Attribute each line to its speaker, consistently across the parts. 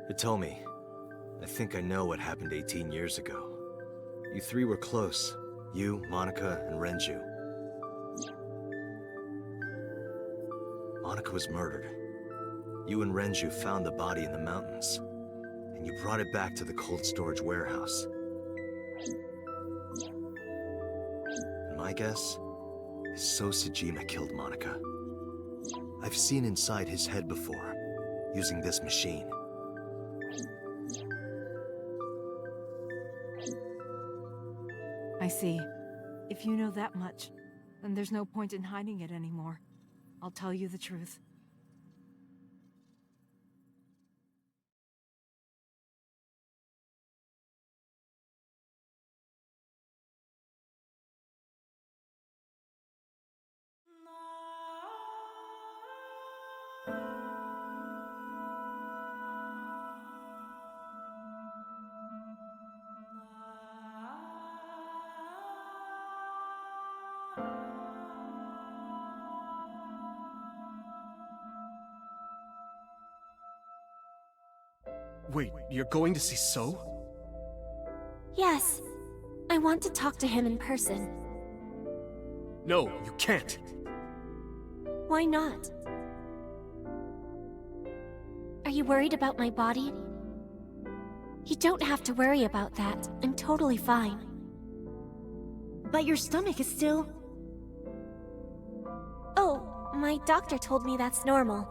Speaker 1: But tell me, I think I know what happened 18 years ago. You three were close. You, Monica, and Renju. Monica was murdered. You and Renju found the body in the mountains, and you brought it back to the cold storage warehouse. And my guess is So Sejima killed Monica. I've seen inside his head before, using this machine.
Speaker 2: I see. If you know that much, then there's no point in hiding it anymore. I'll tell you the truth.
Speaker 3: Wait, you're going to see So?
Speaker 4: Yes. I want to talk to him in person.
Speaker 3: No, you can't.
Speaker 4: Why not? Are you worried about my body? You don't have to worry about that. I'm totally fine.
Speaker 5: But your stomach is still...
Speaker 4: Oh, my doctor told me that's normal.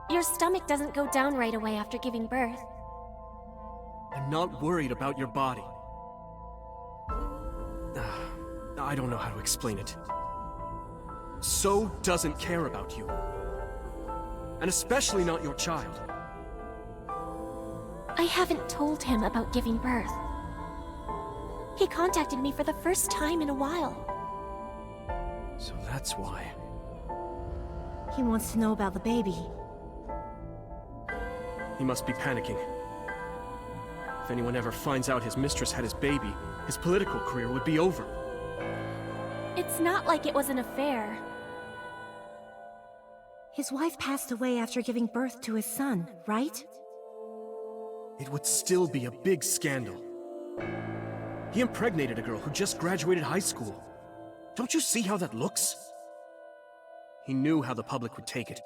Speaker 4: Your stomach doesn't go down right away after giving birth.
Speaker 3: I'm not worried about your body. I don't know how to explain it. So doesn't care about you. And especially not your child.
Speaker 4: I haven't told him about giving birth. He contacted me for the first time in a while.
Speaker 3: So that's why.
Speaker 5: He wants to know about the baby.
Speaker 3: He must be panicking. If anyone ever finds out his mistress had his baby, his political career would be over.
Speaker 4: It's not like it was an affair.
Speaker 5: His wife passed away after giving birth to his son, right?
Speaker 3: It would still be a big scandal. He impregnated a girl who just graduated high school. Don't you see how that looks? He knew how the public would take it.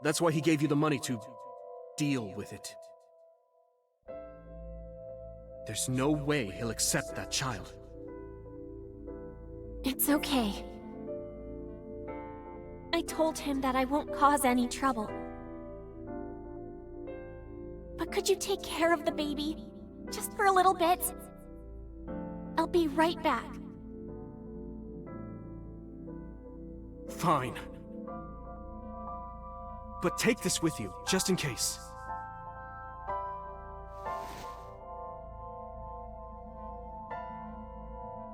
Speaker 3: That's why he gave you the money to deal with it. There's no way he'll accept that child.
Speaker 4: It's okay. I told him that I won't cause any trouble. But could you take care of the baby? Just for a little bit? I'll be right back.
Speaker 3: Fine. But take this with you, just in case.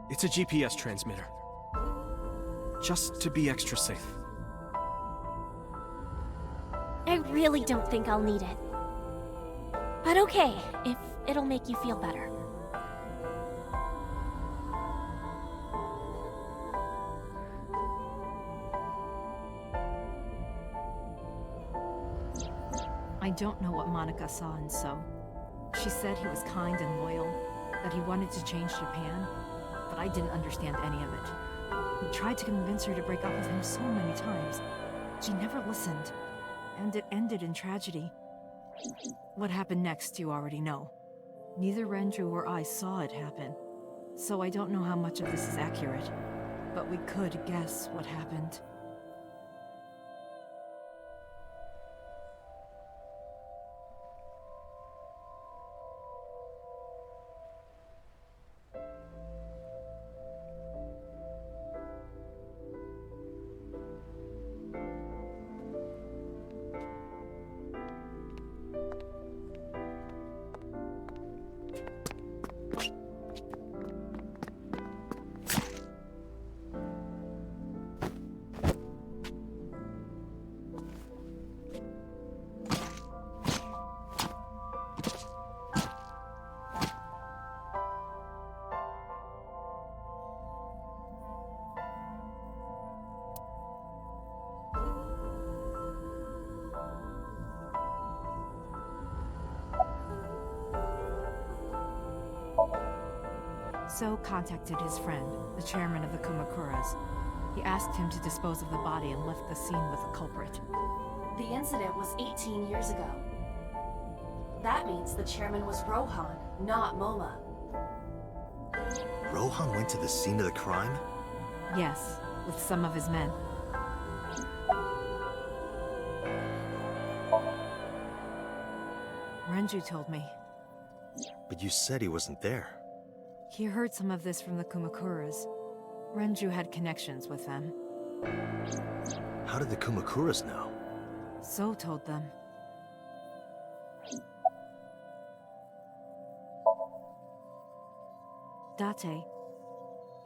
Speaker 3: It's a GPS transmitter. Just to be extra safe.
Speaker 4: I really don't think I'll need it. But okay, if it'll make you feel better.
Speaker 2: I don't know what Monica saw in So. She said he was kind and loyal, that he wanted to change Japan, but I didn't understand any of it. He tried to convince her to break up with him so many times. She never listened, and it ended in tragedy. What happened next, you already know. Neither Renju or I saw it happen, so I don't know how much of this is accurate, but we could guess what happened. So contacted his friend, the chairman of the Kumakuras. He asked him to dispose of the body and left the scene with the culprit.
Speaker 6: The incident was 18 years ago. That means the chairman was Rohan, not Moma.
Speaker 1: Rohan went to the scene of the crime?
Speaker 2: Yes, with some of his men. Renju told me.
Speaker 1: But you said he wasn't there.
Speaker 2: He heard some of this from the Kumakuras. Renju had connections with them.
Speaker 1: How did the Kumakuras know?
Speaker 2: So told them. Date,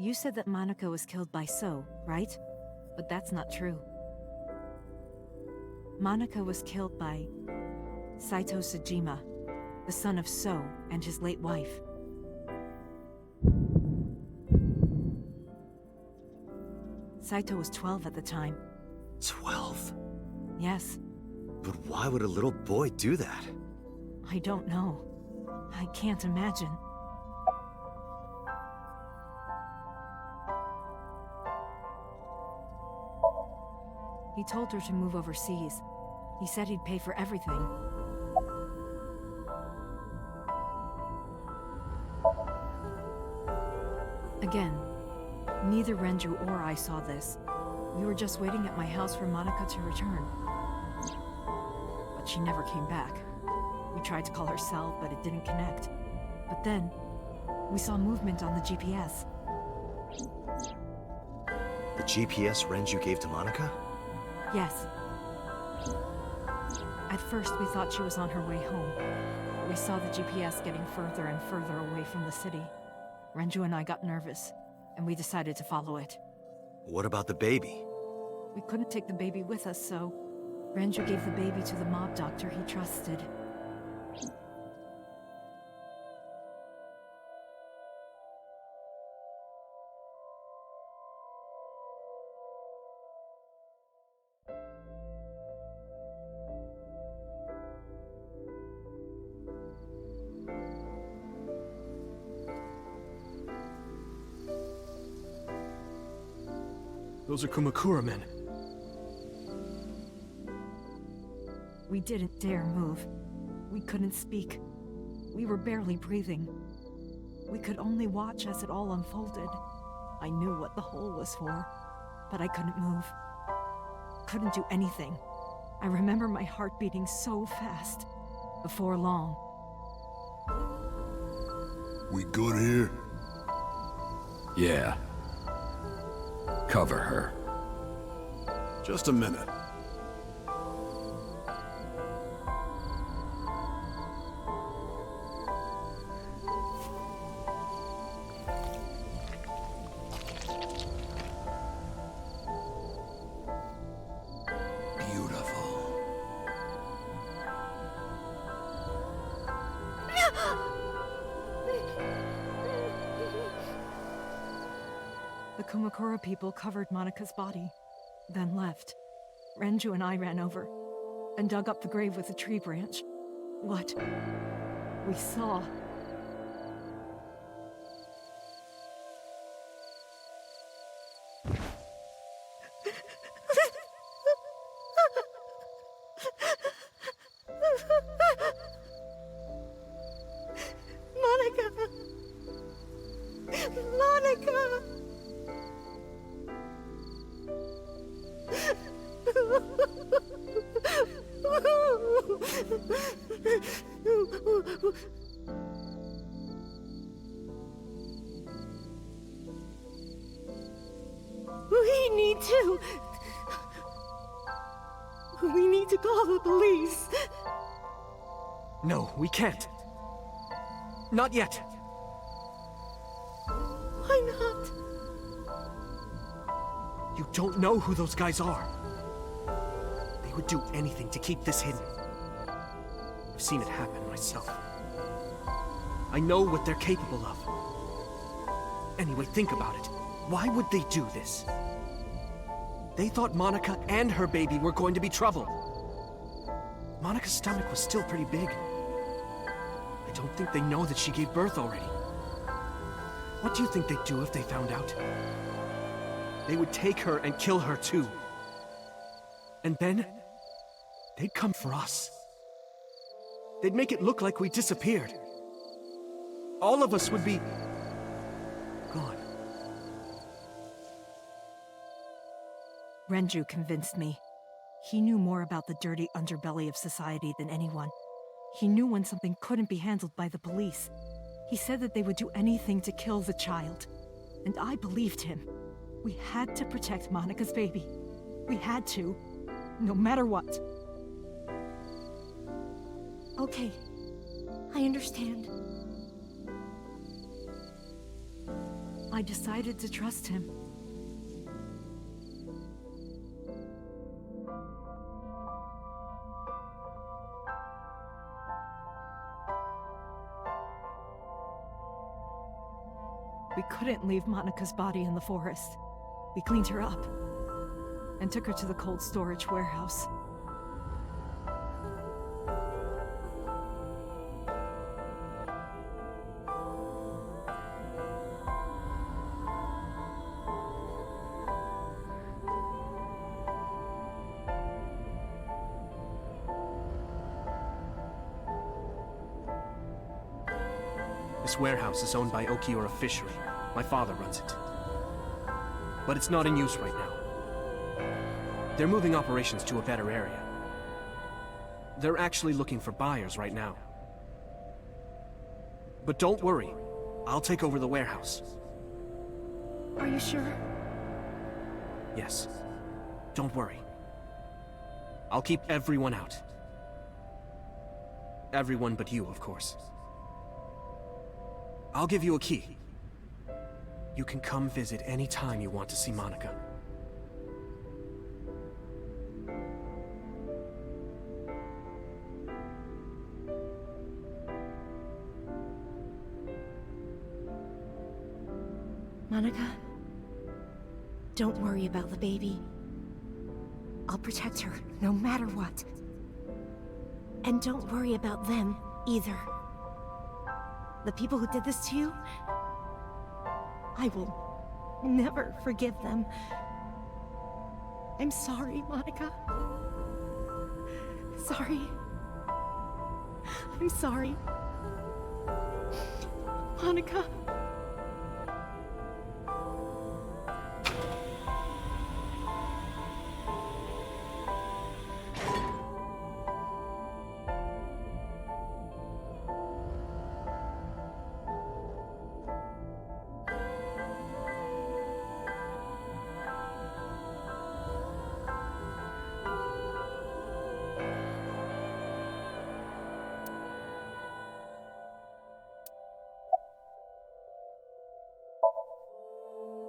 Speaker 2: you said that Monica was killed by So, right? But that's not true. Monica was killed by Saito Sejima, the son of So and his late wife. Saito was 12 at the time.
Speaker 1: 12?
Speaker 2: Yes,
Speaker 1: But why would a little boy do that?
Speaker 2: I don't know. I can't imagine. He told her to move overseas. He said he'd pay for everything. Again, neither Renju or I saw this. We were just waiting at my house for Monica to return. But she never came back. We tried to call her cell, but it didn't connect. But then, we saw movement on the GPS.
Speaker 1: The GPS Renju gave to Monica?
Speaker 2: Yes. At first, we thought she was on her way home. We saw the GPS getting further and further away from the city. Renju and I got nervous, and we decided to follow it.
Speaker 1: What about the baby?
Speaker 2: We couldn't take the baby with us, so Renju gave the baby to the mob doctor he trusted.
Speaker 3: Those are Kumakura men.
Speaker 2: We didn't dare move. We couldn't speak. We were barely breathing. We could only watch as it all unfolded. I knew what the hole was for, but I couldn't move. Couldn't do anything. I remember my heart beating so fast. Before long.
Speaker 7: We good here?
Speaker 8: Yeah. Cover her.
Speaker 7: Just a minute.
Speaker 8: Beautiful.
Speaker 2: The Kumakura people covered Monica's body, then left. Renju and I ran over and dug up the grave with a tree branch. What we saw.
Speaker 5: Monica! Monica! We need to call the police.
Speaker 3: No, we can't. Not yet.
Speaker 5: Why not?
Speaker 3: You don't know who those guys are. They would do anything to keep this hidden. I've seen it happen myself. I know what they're capable of. Anyway, think about it. Why would they do this? They thought Monica and her baby were going to be trouble. Monica's stomach was still pretty big. I don't think they know that she gave birth already. What do you think they'd do if they found out? They would take her and kill her too. And then, they'd come for us. They'd make it look like we disappeared. All of us would be gone.
Speaker 2: Renju convinced me. He knew more about the dirty underbelly of society than anyone. He knew when something couldn't be handled by the police. He said that they would do anything to kill the child. And I believed him. We had to protect Monika's baby. We had to, no matter what.
Speaker 5: Okay, I understand.
Speaker 2: I decided to trust him. We couldn't leave Monika's body in the forest. We cleaned her up and took her to the cold storage warehouse.
Speaker 3: This warehouse is owned by Okiura Fishery. My father runs it. But it's not in use right now. They're moving operations to a better area. They're actually looking for buyers right now. But don't worry, I'll take over the warehouse.
Speaker 5: Are you sure?
Speaker 3: Yes. Don't worry. I'll keep everyone out. Everyone but you, of course. I'll give you a key. You can come visit any time you want to see Monika.
Speaker 5: Monika, don't worry about the baby. I'll protect her, no matter what. And don't worry about them, either. The people who did this to you, I will never forgive them. I'm sorry, Monika. Sorry. I'm sorry. Monika.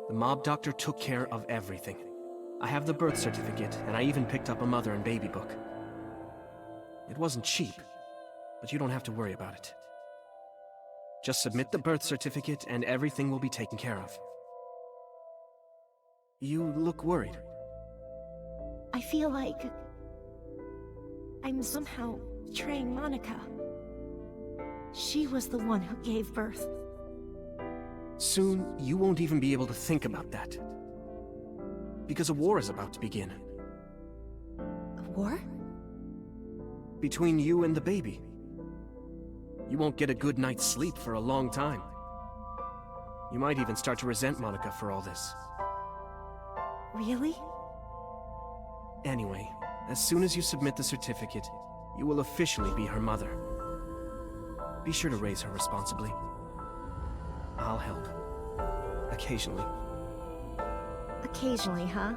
Speaker 3: The mob doctor took care of everything. I have the birth certificate, and I even picked up a mother and baby book. It wasn't cheap, but you don't have to worry about it. Just submit the birth certificate, and everything will be taken care of. You look worried.
Speaker 5: I feel like I'm somehow betraying Monika. She was the one who gave birth.
Speaker 3: Soon, you won't even be able to think about that. Because a war is about to begin.
Speaker 5: A war?
Speaker 3: Between you and the baby. You won't get a good night's sleep for a long time. You might even start to resent Monika for all this.
Speaker 5: Really?
Speaker 3: Anyway, as soon as you submit the certificate, you will officially be her mother. Be sure to raise her responsibly. I'll help. Occasionally.
Speaker 5: Occasionally, huh?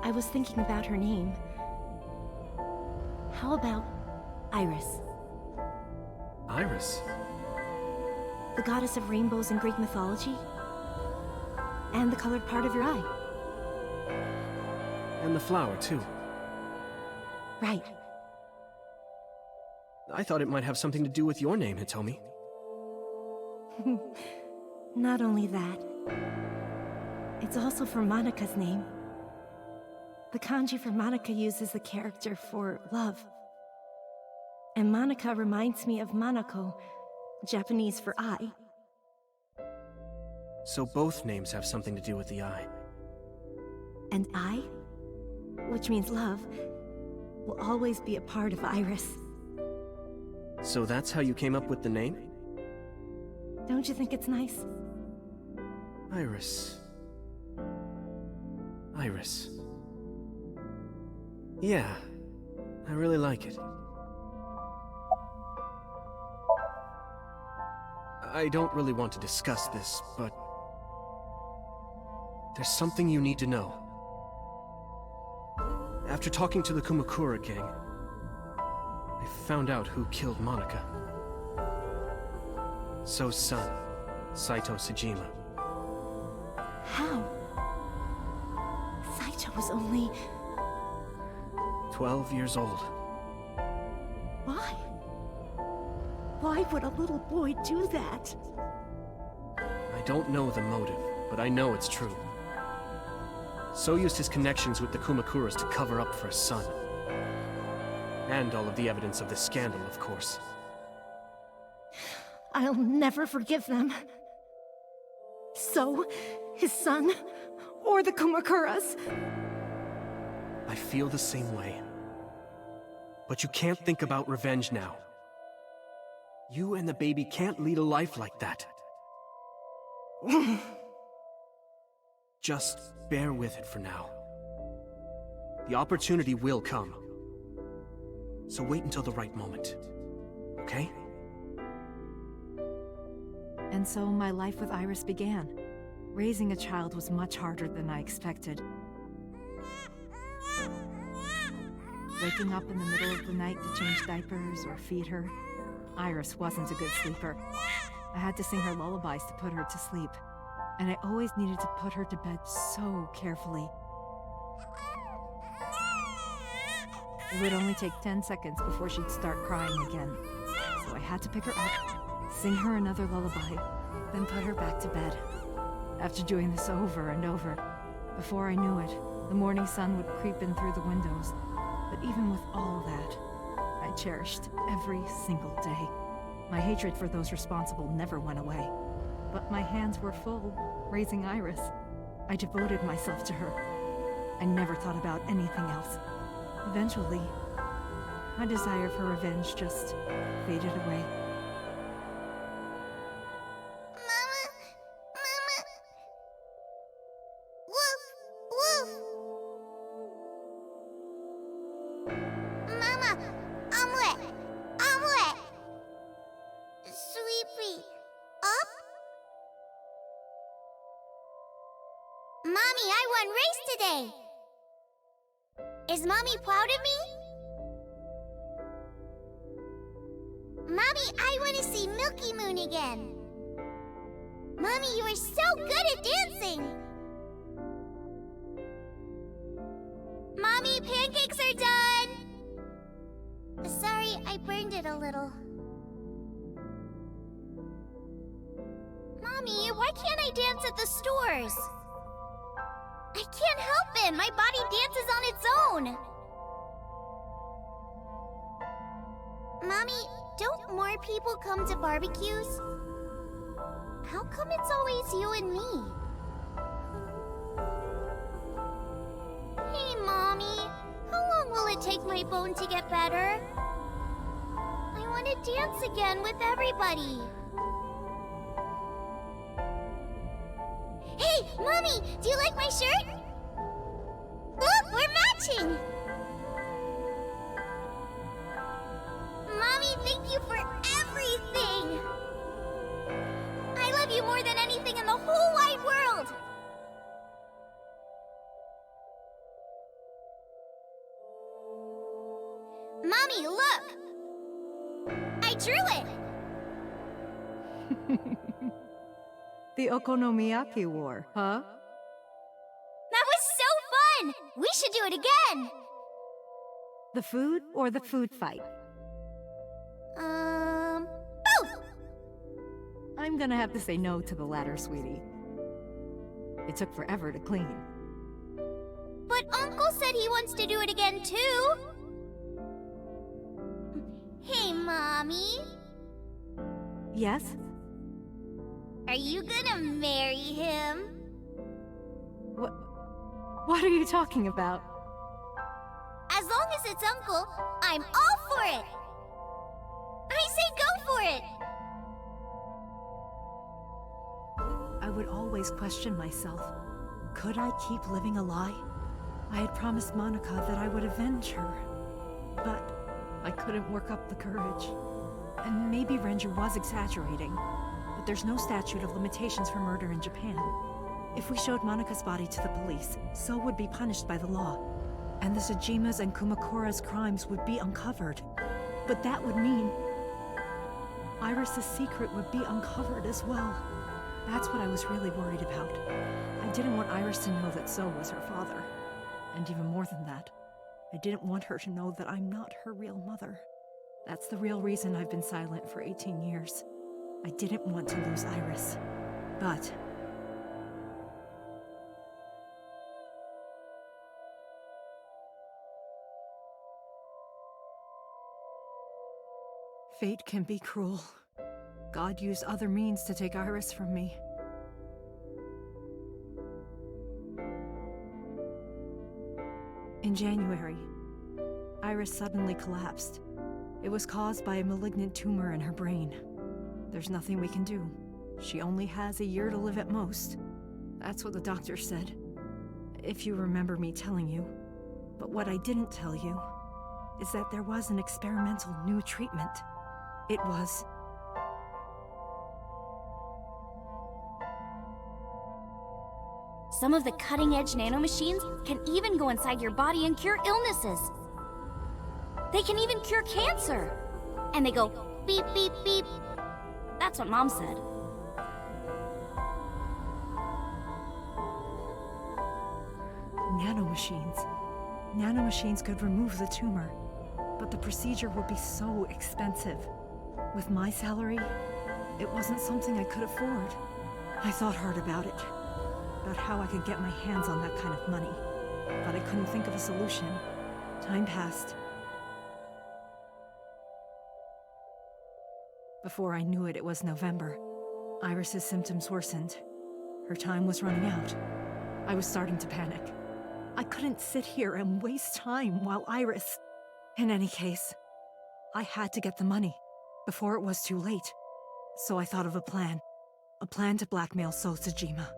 Speaker 5: I was thinking about her name. How about Iris?
Speaker 3: Iris?
Speaker 5: The goddess of rainbows in Greek mythology? And the colored part of your eye.
Speaker 3: And the flower, too.
Speaker 5: Right.
Speaker 3: I thought it might have something to do with your name, Hitomi.
Speaker 5: Not only that, it's also for Monika's name. The kanji for Monika uses the character for love And Monica reminds me of Manako, Japanese for eye.
Speaker 3: So both names have something to do with the eye.
Speaker 5: And I, which means love, will always be a part of Iris.
Speaker 3: So that's how you came up with the name?
Speaker 5: Don't you think it's nice?
Speaker 3: Iris. Iris. Yeah, I really like it. I don't really want to discuss this, but there's something you need to know. After talking to the Kumakura gang, I found out who killed Monica. So's son, Saito Sejima.
Speaker 5: How? Saito was only...
Speaker 3: 12 years old.
Speaker 5: Why? Why would a little boy do that?
Speaker 3: I don't know the motive, but I know it's true. So used his connections with the Kumakuras to cover up for his son. And all of the evidence of this scandal, of course.
Speaker 5: I'll never forgive them. So, his son, or the Kumakuras.
Speaker 3: I feel the same way. But you can't think about revenge now. You and the baby can't lead a life like that. Just bear with it for now. The opportunity will come. So wait until the right moment. Okay?
Speaker 2: And so my life with Iris began. Raising a child was much harder than I expected. Waking up in the middle of the night to change diapers or feed her. Iris wasn't a good sleeper. I had to sing her lullabies to put her to sleep. And I always needed to put her to bed so carefully. It would only take 10 seconds before she'd start crying again. So I had to pick her up, sing her another lullaby, then put her back to bed. After doing this over and over, before I knew it, the morning sun would creep in through the windows. But even with all that, I cherished every single day. My hatred for those responsible never went away. But my hands were full, raising Iris. I devoted myself to her. I never thought about anything else. Eventually, my desire for revenge just faded away.
Speaker 9: Mama! Mama! Woof! Woof! Mama! Omelet! Omelet! Sweetie, up? Mommy, I won race today! Is Mommy proud of me? Mommy, I want to see Milky Moon again. Mommy, you are so good at dancing. Mommy, pancakes are done. Sorry, I burned it a little. Mommy, why can't I dance at the stores? I can't help it. My body dances on its own. Mommy, don't more people come to barbecues? How come it's always you and me? Hey, Mommy. How long will it take my bone to get better? I want to dance again with everybody. Hey, Mommy! Do you like my shirt? Look, we're matching! Mommy, thank you for everything! I love you more than anything in the whole wide world! Mommy, look! I drew it!
Speaker 2: The Okonomiyaki War, huh?
Speaker 9: That was so fun! We should do it again!
Speaker 2: The food or the food fight?
Speaker 9: Both!
Speaker 2: I'm gonna have to say no to the latter, sweetie. It took forever to clean.
Speaker 9: But Uncle said he wants to do it again too! Hey, Mommy?
Speaker 2: Yes?
Speaker 9: Are you gonna marry him?
Speaker 2: What are you talking about?
Speaker 9: As long as it's Uncle, I'm all for it! I say go for it!
Speaker 2: I would always question myself. Could I keep living a lie? I had promised Monica that I would avenge her. But I couldn't work up the courage. And maybe Ranger was exaggerating. But there's no statute of limitations for murder in Japan. If we showed Monika's body to the police, So would be punished by the law. And the Tsujima's and Kumakura's crimes would be uncovered. But that would mean Iris's secret would be uncovered as well. That's what I was really worried about. I didn't want Iris to know that So was her father. And even more than that, I didn't want her to know that I'm not her real mother. That's the real reason I've been silent for 18 years. I didn't want to lose Iris. But fate can be cruel. God used other means to take Iris from me. In January, Iris suddenly collapsed. It was caused by a malignant tumor in her brain. There's nothing we can do. She only has a year to live at most. That's what the doctor said. If you remember me telling you. But what I didn't tell you is that there was an experimental new treatment. It was...
Speaker 4: Some of the cutting-edge nanomachines can even go inside your body and cure illnesses. They can even cure cancer. And they go beep, beep, beep. That's what Mom said.
Speaker 2: Nanomachines. Nanomachines could remove the tumor. But the procedure would be so expensive. With my salary, it wasn't something I could afford. I thought hard about it. About how I could get my hands on that kind of money. But I couldn't think of a solution. Time passed. Before I knew it, it was November. Iris's symptoms worsened. Her time was running out. I was starting to panic. I couldn't sit here and waste time while Iris... In any case, I had to get the money before it was too late. So I thought of a plan. A plan to blackmail So Tsujima.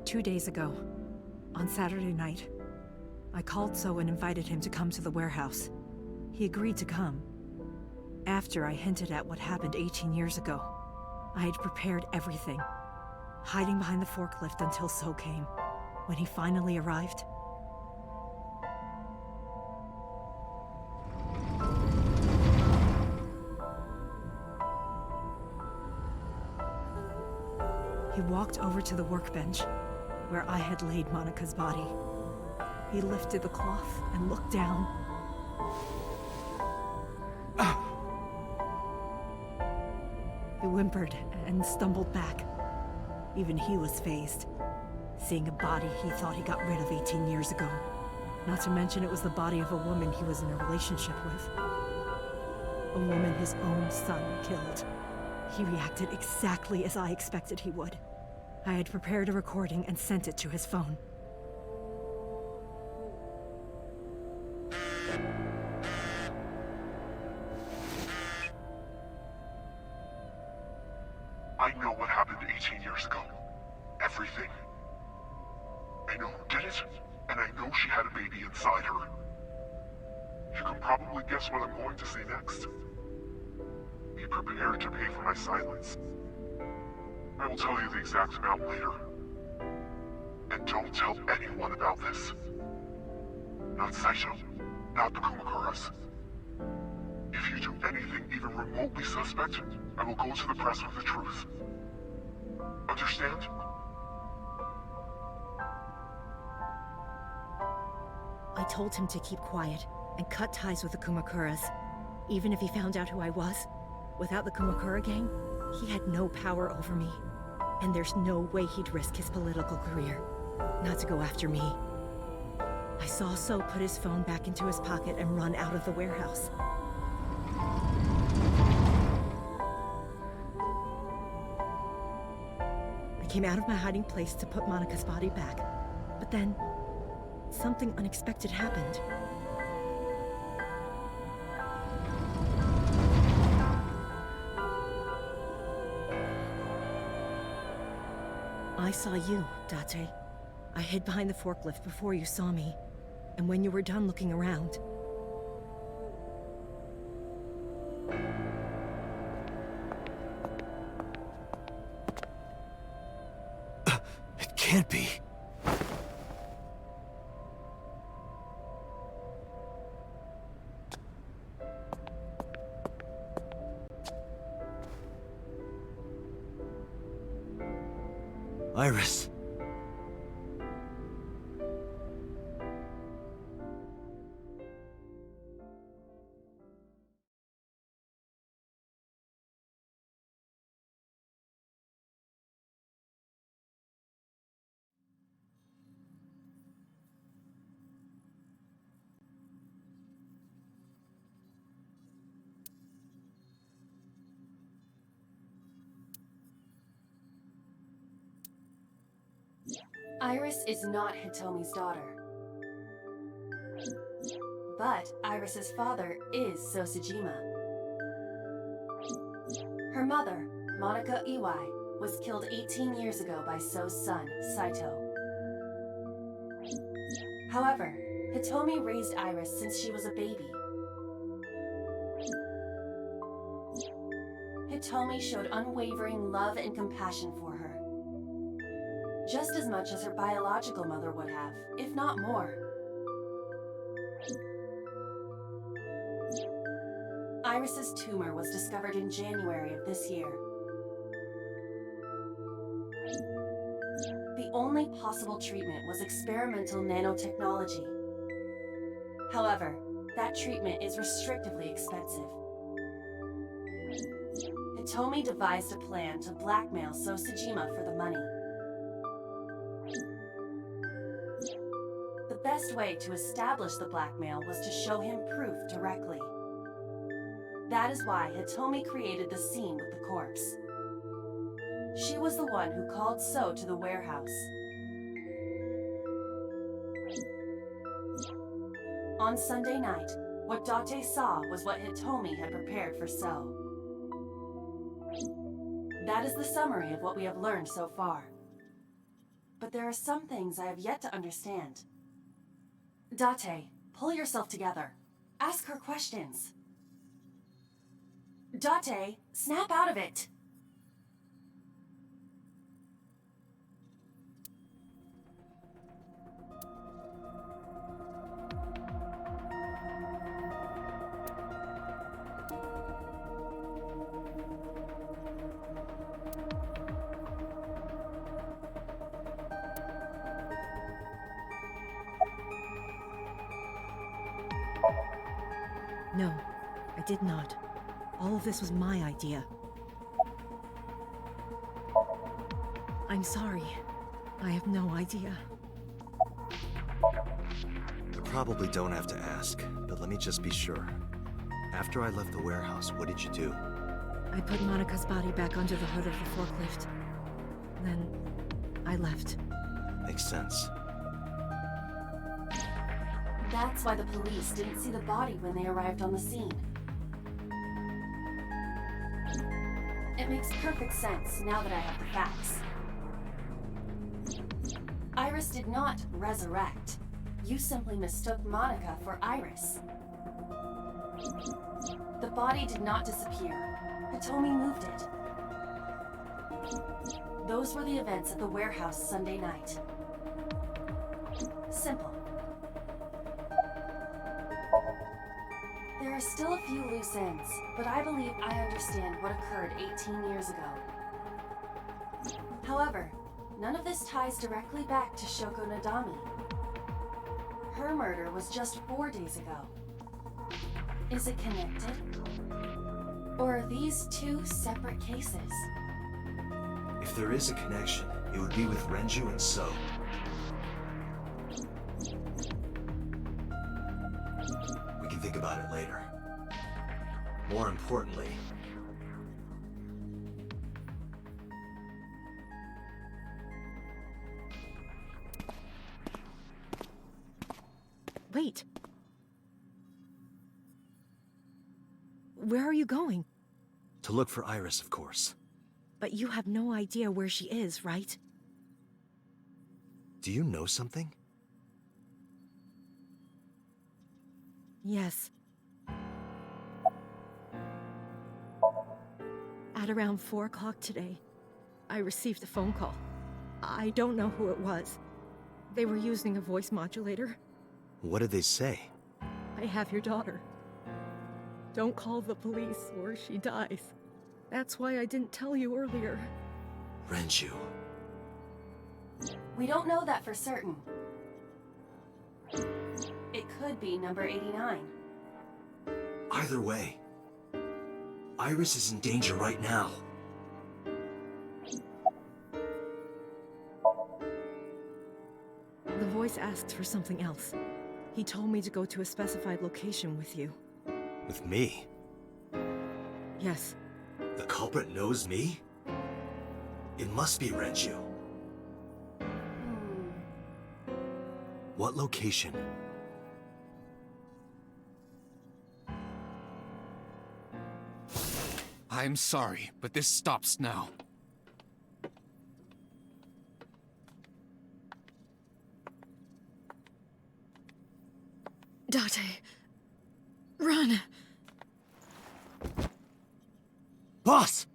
Speaker 2: Two days ago, on Saturday night, I called So and invited him to come to the warehouse. He agreed to come. After I hinted at what happened 18 years ago, I had prepared everything, hiding behind the forklift until So came. When he finally arrived, he walked over to the workbench where I had laid Monika's body. He lifted the cloth and looked down. He whimpered and stumbled back. Even he was fazed, seeing a body he thought he got rid of 18 years ago. Not to mention it was the body of a woman he was in a relationship with. A woman his own son killed. He reacted exactly as I expected he would. I had prepared a recording and sent it to his phone.
Speaker 10: I know what happened 18 years ago. Everything. I know who did it, and I know she had a baby inside her. You can probably guess what I'm going to say next. Be prepared to pay for my silence. I will tell you the exact amount later. And don't tell anyone about this. Not Saito, not the Kumakuras. If you do anything even remotely suspect, I will go to the press with the truth. Understand?
Speaker 2: I told him to keep quiet and cut ties with the Kumakuras. Even if he found out who I was, without the Kumakura gang,
Speaker 5: He had no power over me, and there's no way he'd risk his political career not to go after me. I saw So put his phone back into his pocket and run out of the warehouse. I came out of my hiding place to put Monica's body back, but then something unexpected happened. I saw you, Date. I hid behind the forklift before you saw me, and when you were done looking around...
Speaker 1: It can't be. Iris.
Speaker 6: Iris is not Hitomi's daughter. But Iris's father is Sosajima. Her mother, Monica Iwai, was killed 18 years ago by So's son, Saito. However, Hitomi raised Iris since she was a baby. Hitomi showed unwavering love and compassion for her, just as much as her biological mother would have, if not more. Iris's tumor was discovered in January of this year. The only possible treatment was experimental nanotechnology. However, that treatment is restrictively expensive. Hitomi devised a plan to blackmail Sosajima for the money. The best way to establish the blackmail was to show him proof directly. That is why Hitomi created the scene with the corpse. She was the one who called So to the warehouse. On Sunday night, what Date saw was what Hitomi had prepared for So. That is the summary of what we have learned so far. But there are some things I have yet to understand. Date, pull yourself together. Ask her questions. Date, snap out of it!
Speaker 5: No, I did not. All of this was my idea. I'm sorry. I have no idea.
Speaker 1: I probably don't have to ask, but let me just be sure. After I left the warehouse, what did you do?
Speaker 5: I put Monica's body back under the hood of the forklift. Then, I left.
Speaker 1: Makes sense.
Speaker 6: That's why the police didn't see the body when they arrived on the scene. It makes perfect sense now that I have the facts. Iris did not resurrect. You simply mistook Monica for Iris. The body did not disappear. Hitomi moved it. Those were the events at the warehouse Sunday night. Simple. There are still a few loose ends, but I believe I understand what occurred 18 years ago. However, none of this ties directly back to Shoko Nadami. Her murder was just 4 days ago. Is it connected? Or are these two separate cases?
Speaker 1: If there is a connection, it would be with Renju and So. We can think about it later. More importantly,
Speaker 5: Wait. Where are you going?
Speaker 1: to look for Iris, of course.
Speaker 5: But you have no idea where she is, right?
Speaker 1: Do you know something?
Speaker 5: Yes. At around 4 o'clock today, I received a phone call. I don't know who it was. They were using a voice modulator.
Speaker 1: What did they say?
Speaker 5: I have your daughter. Don't call the police or she dies. That's why I didn't tell you earlier.
Speaker 1: Renju.
Speaker 6: We don't know that for certain. It could be number 89.
Speaker 1: Either way, Iris is in danger right now.
Speaker 5: The voice asked for something else. He told me to go to a specified location with you.
Speaker 1: With me?
Speaker 5: Yes.
Speaker 1: The culprit knows me? It must be Renju. What location?
Speaker 11: I'm sorry, but this stops now.
Speaker 5: Date. Run!
Speaker 1: Boss!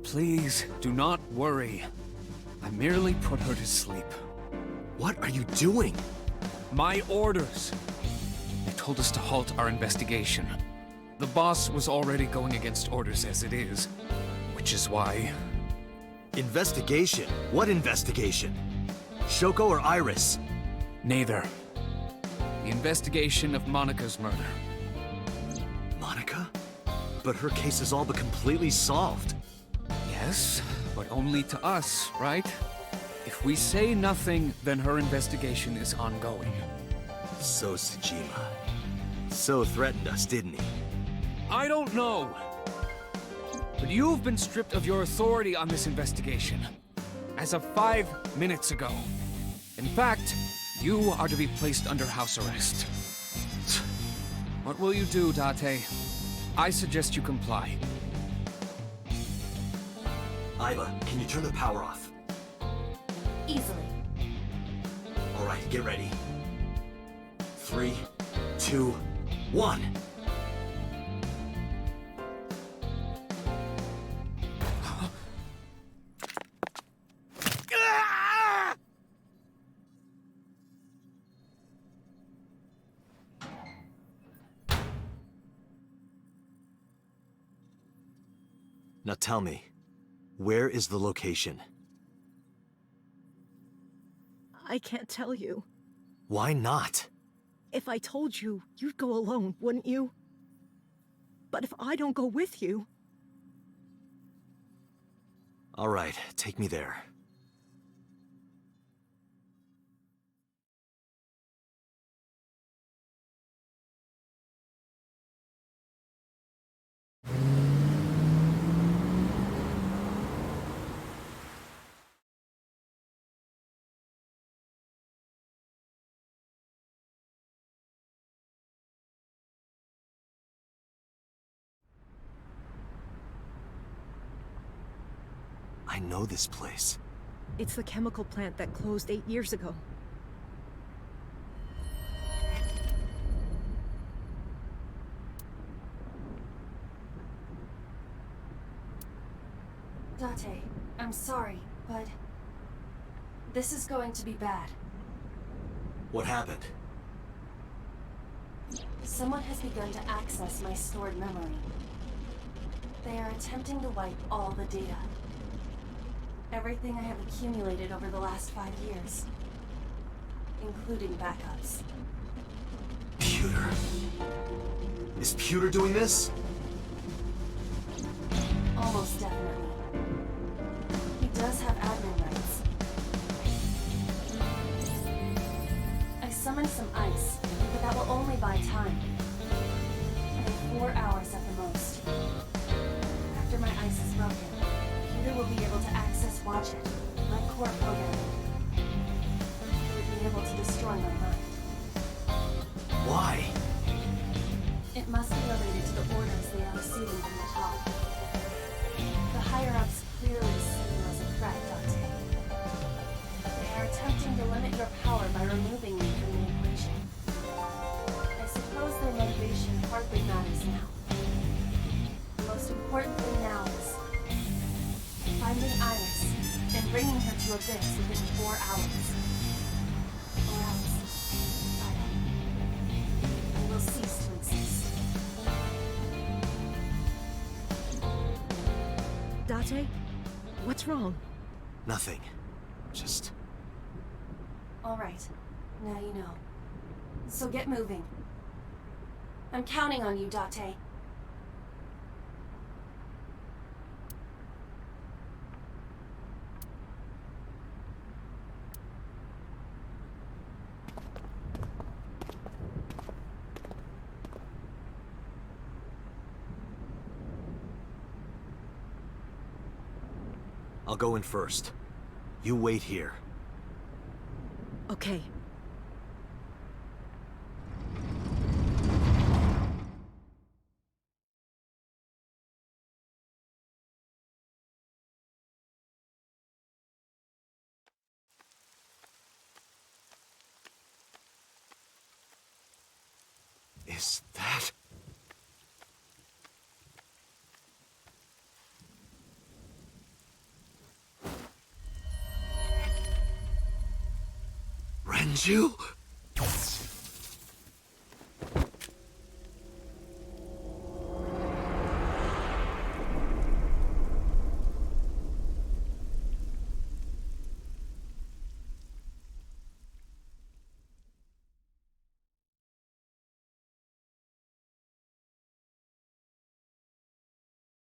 Speaker 11: Please, do not worry. I merely put her to sleep.
Speaker 1: What are you doing?
Speaker 11: My orders! They told us to halt our investigation. The boss was already going against orders as it is, which is why...
Speaker 1: Investigation? What investigation? Shoko or Iris?
Speaker 11: Neither. The investigation of Monika's murder.
Speaker 1: Monica? But her case is all but completely solved.
Speaker 11: Yes, but only to us, right? If we say nothing, then her investigation is ongoing.
Speaker 1: So Sejima. So threatened us, didn't he?
Speaker 11: I don't know. But you've been stripped of your authority on this investigation. As of 5 minutes ago. In fact, you are to be placed under house arrest. What will you do, Date? I suggest you comply.
Speaker 1: Iva, can you turn the power off?
Speaker 6: Easily.
Speaker 1: All right, get ready. 3, 2, 1. Now tell me, where is the location?
Speaker 5: I can't tell you.
Speaker 1: Why not?
Speaker 5: If I told you, you'd go alone, wouldn't you? But if I don't go with you...
Speaker 1: All right, take me there. I know this place.
Speaker 5: It's the chemical plant that closed 8 years ago.
Speaker 6: Date, I'm sorry, but this is going to be bad.
Speaker 1: What happened?
Speaker 6: Someone has begun to access my stored memory. They are attempting to wipe all the data. Everything I have accumulated over the last 5 years. Including backups.
Speaker 1: Pewter. Is Pewter doing this?
Speaker 6: Almost definitely. He does have admin rights. I summoned some ice, but that will only buy time. I have 4 hours at the most. After my ice is broken, Pewter will be able to access Watch It, my core programming. He would be able to destroy my mind.
Speaker 1: Why?
Speaker 6: It must be related to the orders they are receiving from the top. The higher-ups clearly see you as a threat, Dante. They are attempting to limit your power by removing you from the equation. I suppose their motivation hardly matters now. The most important thing now is finding Iris and bringing her to Abyss within 4 hours. Or else, I will cease to exist.
Speaker 2: Date? What's wrong?
Speaker 1: Nothing. Just...
Speaker 6: All right, now you know. So get moving. I'm counting on you, Date.
Speaker 1: I'll go in first. You wait here.
Speaker 2: Okay.
Speaker 1: Is that... Renju?